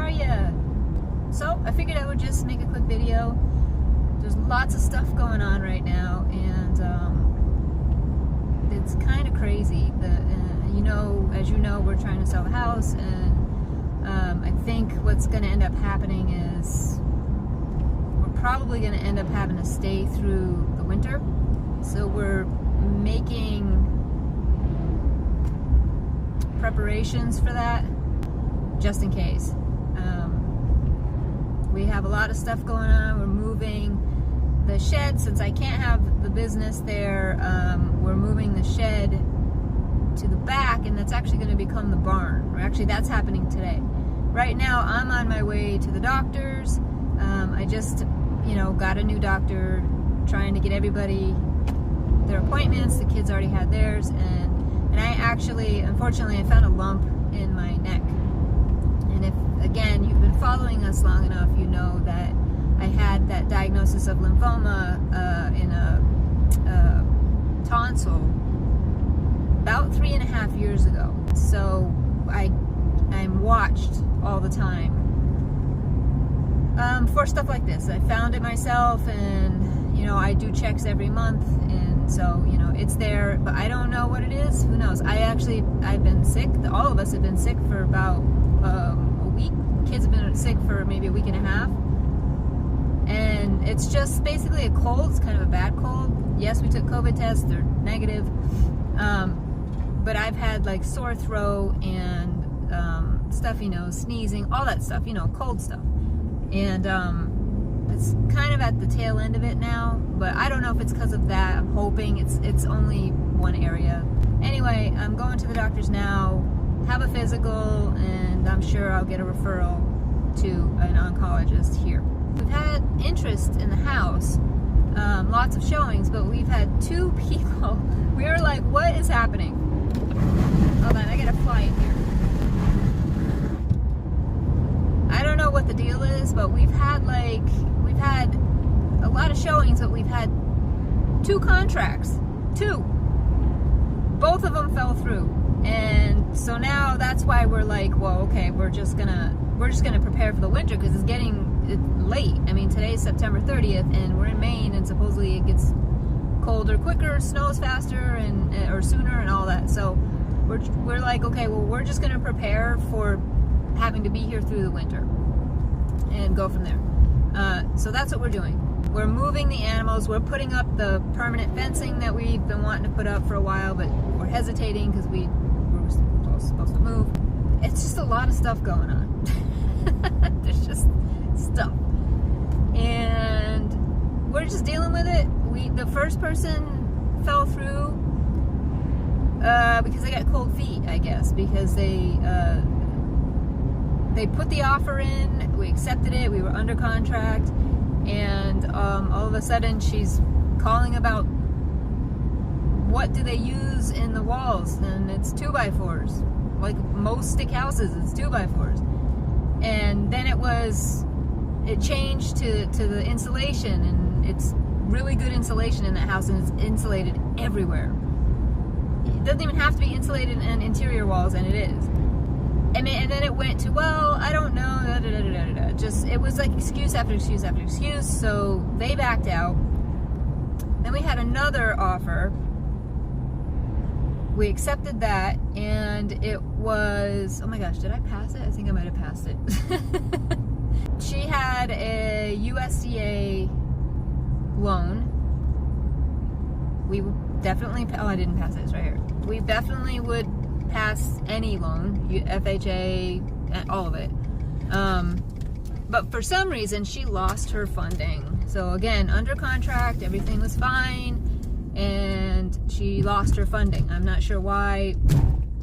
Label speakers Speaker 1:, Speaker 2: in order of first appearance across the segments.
Speaker 1: are ya? So I figured I would just make a quick video. There's lots of stuff going on right now, and it's kind of crazy. As you know, we're trying to sell the house, and I think what's going to end up happening is we're probably going to end up having to stay through the winter. So we're making preparations for that, just in case. We have a lot of stuff going on. We're moving the shed. Since I can't have the business there, we're moving the shed to the back, and that's actually going to become the barn. Or actually, that's happening today. Right now, I'm on my way to the doctor's. I just, got a new doctor, trying to get everybody their appointments. The kids already had theirs, and I actually, unfortunately, I found a lump in my neck. And if, again, you've been following us long enough, you know that I had that diagnosis of lymphoma in a tonsil about 3.5 years ago. So I'm watched all the time for stuff like this. I found it myself, and I do checks every month, and so it's there, but I don't know what it is. Who knows? I've been sick. All of us have been sick for about a week. Kids have been sick for maybe a week and a half, and it's just basically a cold. It's kind of a bad cold. Yes, we took COVID tests; they're negative, but I've had like sore throat and stuffy nose, sneezing, all that stuff. Cold stuff, and it's kind of at the tail end of it now, but I don't know if it's because of that. I'm hoping it's only one area. Anyway, I'm going to the doctor's now, have a physical, and I'm sure I'll get a referral to an oncologist here. We've had interest in the house, lots of showings, but we've had 2 people. We were like, what is happening? Hold on, I gotta fly in here. I don't know what the deal is, but we've had a lot of showings, but we've had 2 contracts. 2. Both of them fell through. And so now that's why we're like, well, okay, we're just gonna prepare for the winter, because it's getting late. I mean, today's September 30th, and we're in Maine, and supposedly it gets colder quicker, snows faster, or sooner, and all that. So we're like, okay, well, we're just gonna prepare for having to be here through the winter and go from there. So that's what we're doing. We're moving the animals. We're putting up the permanent fencing that we've been wanting to put up for a while, but we're hesitating because we were supposed to move. It's just a lot of stuff going on. There's just stuff, and we're just dealing with it. The first person fell through because they got cold feet, I guess, because they put the offer in, we accepted it, we were under contract, and all of a sudden she's calling about what do they use in the walls, and it's 2x4s. Like most stick houses, it's 2x4s. And then it changed to the insulation, and it's really good insulation in that house, and it's insulated everywhere. It doesn't even have to be insulated in interior walls, and it is. And then it went to, well, I don't know, just, it was like excuse after excuse after excuse, so they backed out. Then we had another offer. We accepted that, and it was, oh my gosh, did I pass it? I think I might have passed it. She had a USDA loan. We definitely, oh, I didn't pass it, it's right here. We definitely would pass any loan, FHA, all of it. But for some reason, she lost her funding. So again, under contract, everything was fine, and she lost her funding. I'm not sure why.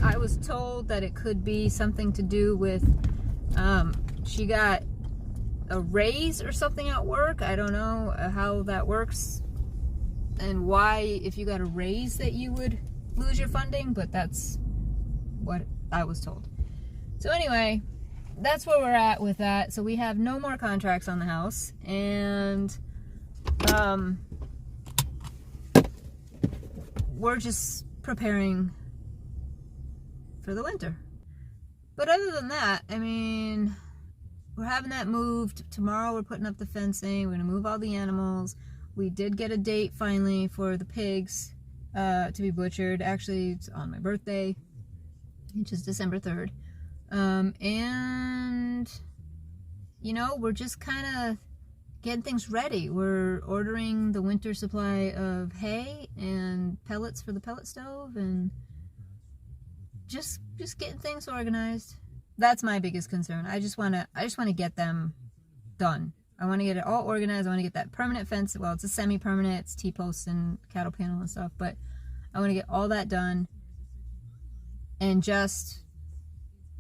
Speaker 1: I was told that it could be something to do with, she got a raise or something at work. I don't know how that works and why, if you got a raise, that you would lose your funding, but that's what I was told. So anyway, that's where we're at with that. So we have no more contracts on the house, and we're just preparing for the winter. But other than that, I mean, we're having that moved. Tomorrow we're putting up the fencing. We're gonna move all the animals. We did get a date finally for the pigs to be butchered. Actually, it's on my birthday, which is December 3rd. And, you know, we're just kind of getting things ready. We're ordering the winter supply of hay and pellets for the pellet stove, and just getting things organized. That's my biggest concern. I just want to get them done. I want to get it all organized. I want to get that permanent fence. Well, it's a semi-permanent. It's T-posts and cattle panel and stuff, but I want to get all that done and just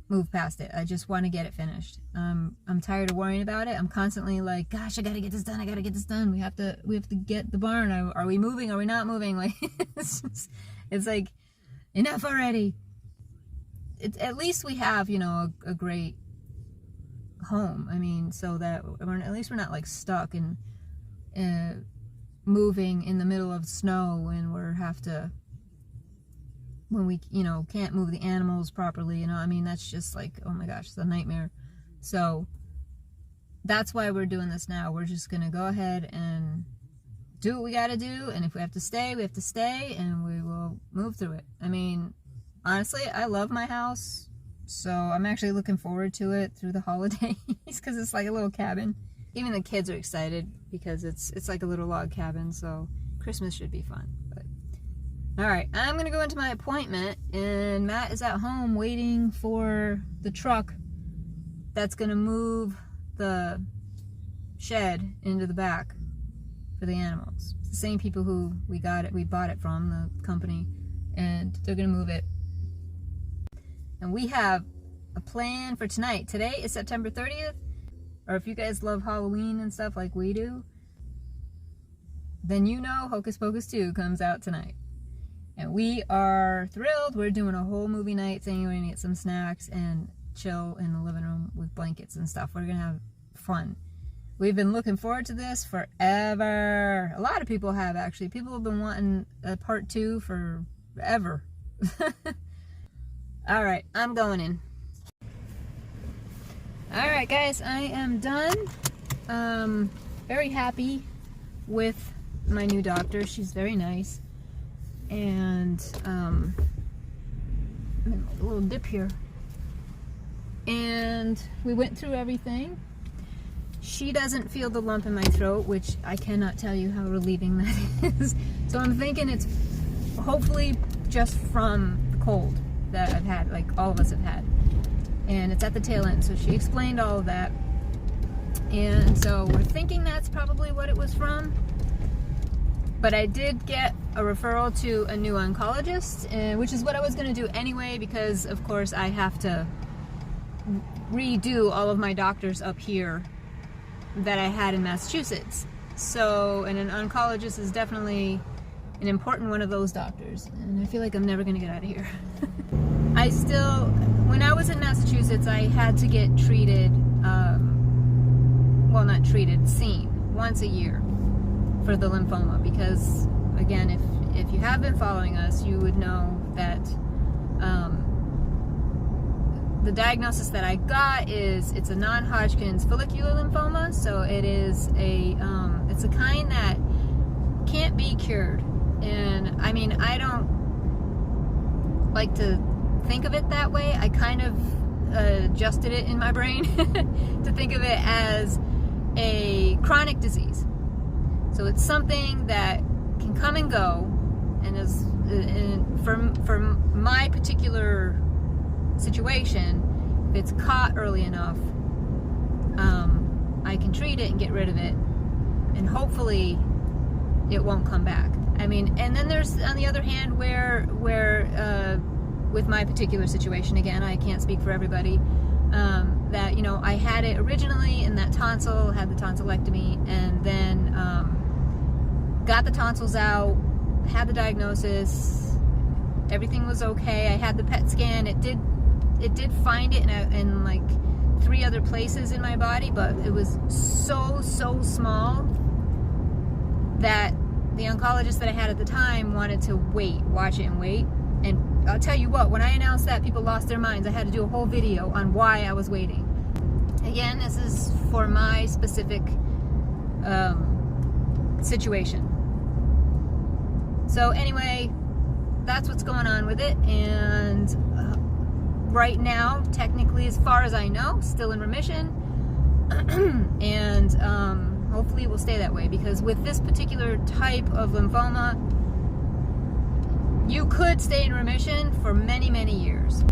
Speaker 1: move past it. I just want to get it finished. I'm tired of worrying about it. I'm constantly like, gosh, I got to get this done. I got to get this done. We have to get the barn. Are we moving? Are we not moving? Like, it's like, enough already. At least we have, you know, a great home. I mean, so that at least we're not like stuck and moving in the middle of snow, and when we, you know, can't move the animals properly, you know. I mean, that's just like, oh my gosh, it's a nightmare. So that's why we're doing this now. We're just gonna go ahead and do what we gotta do, and if we have to stay, we have to stay, and we will move through it. I mean, honestly, I love my house, so I'm actually looking forward to it through the holidays because it's like a little cabin. Even the kids are excited because it's like a little log cabin, so Christmas should be fun. But all right, I'm gonna go into my appointment, and Matt is at home waiting for the truck that's gonna move the shed into the back for the animals. It's the same people who we bought it from, the company, and they're gonna move it. And we have a plan for tonight. Today is September 30th, or if you guys love Halloween and stuff like we do, then you know Hocus Pocus 2 comes out tonight. And we are thrilled. We're doing a whole movie night thing. We're gonna get some snacks and chill in the living room with blankets and stuff. We're gonna have fun. We've been looking forward to this forever. A lot of people have, actually. People have been wanting a part 2 forever. All right, I'm going in. All right, guys, I am done. Very happy with my new doctor. She's very nice. And I'm in a little dip here. And we went through everything. She doesn't feel the lump in my throat, which I cannot tell you how relieving that is. So I'm thinking it's hopefully just from the cold that I've had, like all of us have had. And it's at the tail end, so she explained all of that. And so we're thinking that's probably what it was from. But I did get a referral to a new oncologist, which is what I was going to do anyway, because of course I have to redo all of my doctors up here that I had in Massachusetts. So, and an oncologist is definitely an important one of those doctors, and I feel like I'm never going to get out of here. When I was in Massachusetts, I had to get treated, well, not treated, seen once a year for the lymphoma, because again, if you have been following us, you would know that the diagnosis that I got is it's a non-Hodgkin's follicular lymphoma. So it is it's a kind that can't be cured. And I mean, I don't like to think of it that way. I kind of adjusted it in my brain to think of it as a chronic disease. So it's something that can come and go, and is for my particular situation, if it's caught early enough, I can treat it and get rid of it, and hopefully it won't come back. I mean, and then there's, on the other hand, where with my particular situation, again, I can't speak for everybody, that, you know, I had it originally in that tonsil, had the tonsillectomy, and then got the tonsils out, had the diagnosis, everything was okay. I had the PET scan. It did find it in like 3 other places in my body, but it was so small that the oncologist that I had at the time wanted to watch it and wait. And I'll tell you what, when I announced that, people lost their minds. I had to do a whole video on why I was waiting. Again, this is for my specific situation. So anyway, that's what's going on with it, and right now, technically, as far as I know, still in remission, and hopefully it will stay that way, because with this particular type of lymphoma, you could stay in remission for many, many years,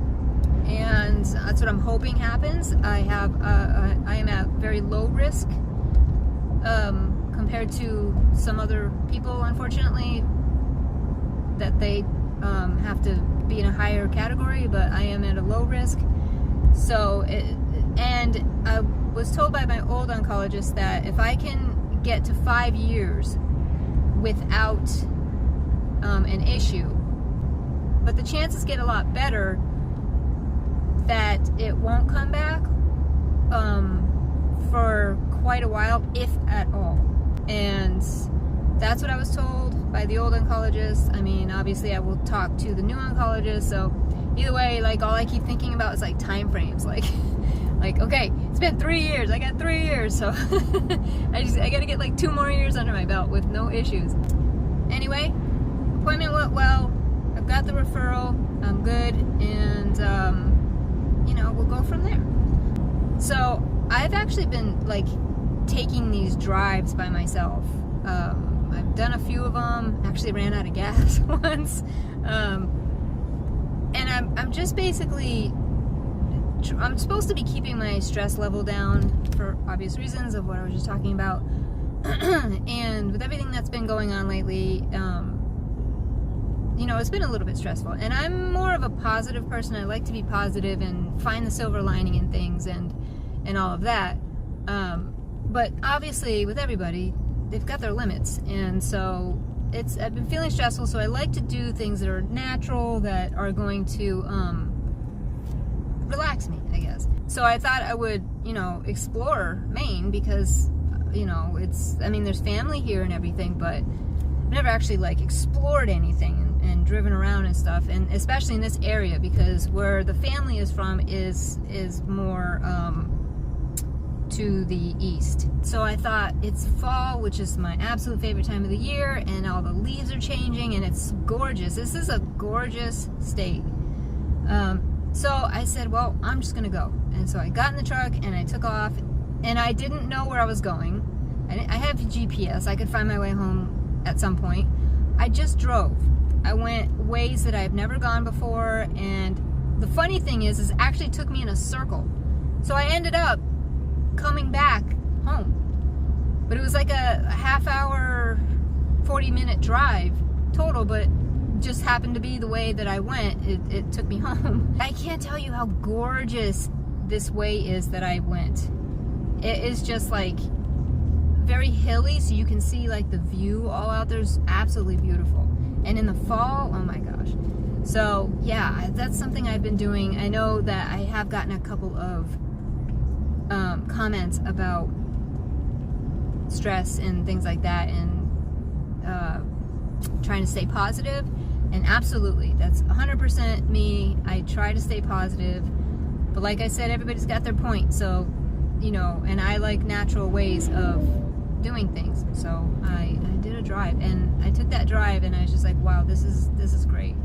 Speaker 1: and that's what I'm hoping happens. I am at very low risk compared to some other people, unfortunately, that they have to be in a higher category, but I am at a low risk. So, and I was told by my old oncologist that if I can get to 5 years without an issue, but the chances get a lot better that it won't come back for quite a while, if at all. And that's what I was told by the old oncologist. I mean, obviously I will talk to the new oncologist, so either way, like, all I keep thinking about is like time frames, like okay, it's been 3 years, I got 3 years, so I gotta get like 2 more years under my belt with no issues. Anyway, appointment went well, I've got the referral, I'm good, and you know, we'll go from there. So I've actually been like taking these drives by myself. I've done a few of them. Actually ran out of gas once, and I'm just basically, I'm supposed to be keeping my stress level down for obvious reasons of what I was just talking about. And with everything that's been going on lately, you know, it's been a little bit stressful, and I'm more of a positive person. I like to be positive and find the silver lining in things and all of that, but obviously with everybody, they've got their limits, and so I've been feeling stressful, so I like to do things that are natural, that are going to relax me, I guess. So I thought I would, you know, explore Maine, because, you know, I mean, there's family here and everything, but I've never actually like explored anything and driven around and stuff, and especially in this area, because where the family is from is more to the east. So I thought, it's fall, which is my absolute favorite time of the year, and all the leaves are changing, and it's gorgeous. This is a gorgeous state. So I said, well, I'm just gonna go. And so I got in the truck and I took off, and I didn't know where I was going. I have GPS, I could find my way home at some point. I just drove. I went ways that I've never gone before, and the funny thing is it actually took me in a circle. So I ended up coming back home, but it was like a half hour, 40-minute drive total, but just happened to be the way that I went, it took me home. I can't tell you how gorgeous this way is that I went. It is just like very hilly, so you can see like the view all out there's absolutely beautiful. And in the fall, oh my gosh. So yeah, that's something I've been doing. I know that I have gotten a couple of comments about stress and things like that, and trying to stay positive, and absolutely, that's 100% me. I try to stay positive, but like I said, everybody's got their point, so, you know, and I like natural ways of doing things, so I did a drive, and I took that drive, and I was just like, wow, this is great.